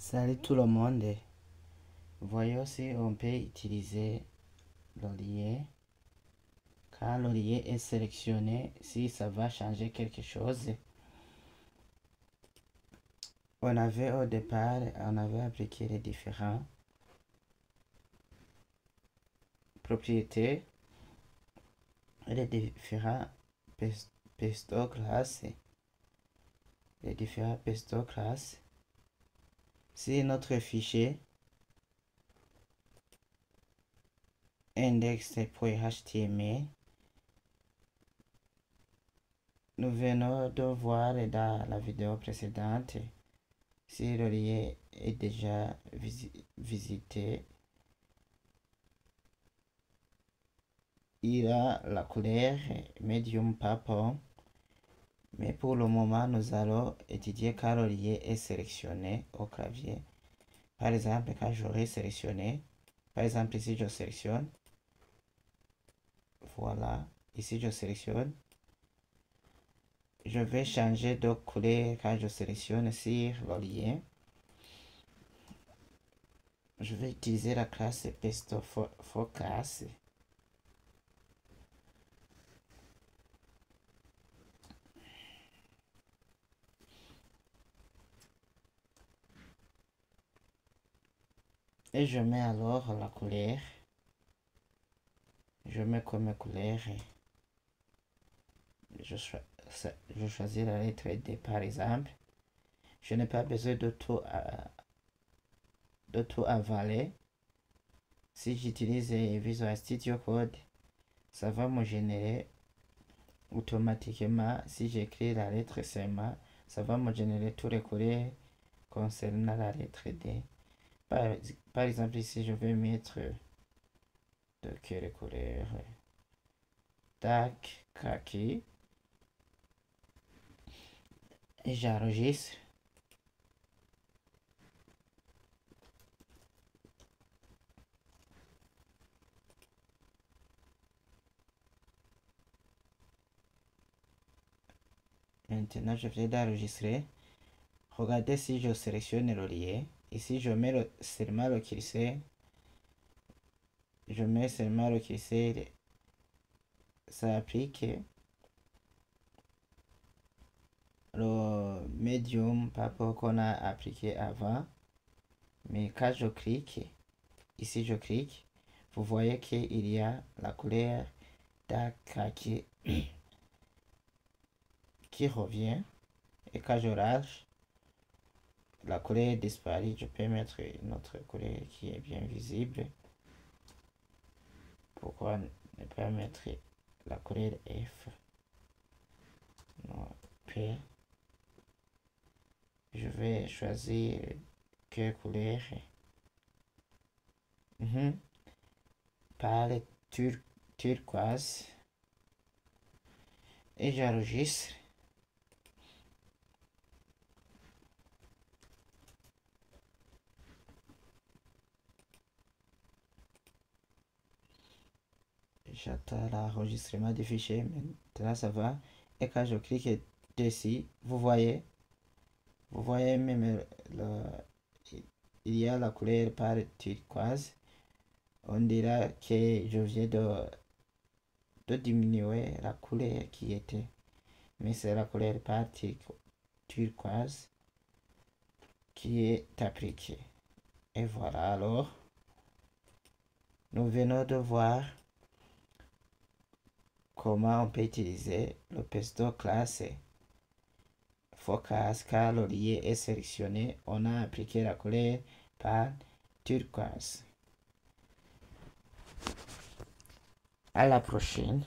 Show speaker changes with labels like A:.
A: Salut tout le monde. Voyons si on peut utiliser l'olivier. Quand l'olivier est sélectionné, si ça va changer quelque chose. On avait au départ, on avait appliqué les différentes propriétés et les différents pesto classes. Les différents pesto classes. Si notre fichier index.html, nous venons de voir dans la vidéo précédente si l'olivier est déjà visité. Il a la couleur medium purple, mais pour le moment nous allons étudier quand l'olivier est sélectionné au clavier. Par exemple, quand j'aurai sélectionné, par exemple ici je sélectionne, voilà, ici je sélectionne, je vais changer de couleur quand je sélectionne sur l'olivier. Je vais utiliser la classe pesto focus. Et je mets alors la couleur. Je mets comme couleur. Je choisis la lettre D par exemple. Je n'ai pas besoin de tout avaler. Si j'utilise Visual Studio Code, ça va me générer automatiquement. Si j'écris la lettre seulement, ça va me générer tous les couleurs concernant la lettre D. Par exemple, ici, je vais mettre de quelle couleur? Tac, kaki. Et j'enregistre. Maintenant, je viens d'enregistrer. Regardez si je sélectionne l'olivier. Ici, je mets seulement le curseur. Je mets seulement le curseur. Ça applique le medium purple qu'on a appliqué avant. Mais quand je clique, ici je clique, vous voyez qu'il y a la couleur kaki qui revient. Et quand je lâche, la couleur disparaît. Je peux mettre une autre couleur qui est bien visible. Pourquoi ne pas mettre la couleur F? Non, P. Je vais choisir quelle couleur? Pâle turquoise. Et j'enregistre. J'attends l'enregistrement du fichier. Maintenant ça va. Et quand je clique dessus, vous voyez même il y a la couleur par turquoise. On dira que je viens de diminuer la couleur qui était. Mais c'est la couleur par turquoise qui est appliquée. Et voilà alors. Nous venons de voir comment on peut utiliser le pesto classe focus. Car l'olivier est sélectionné, on a appliqué la couleur par turquoise. À la prochaine.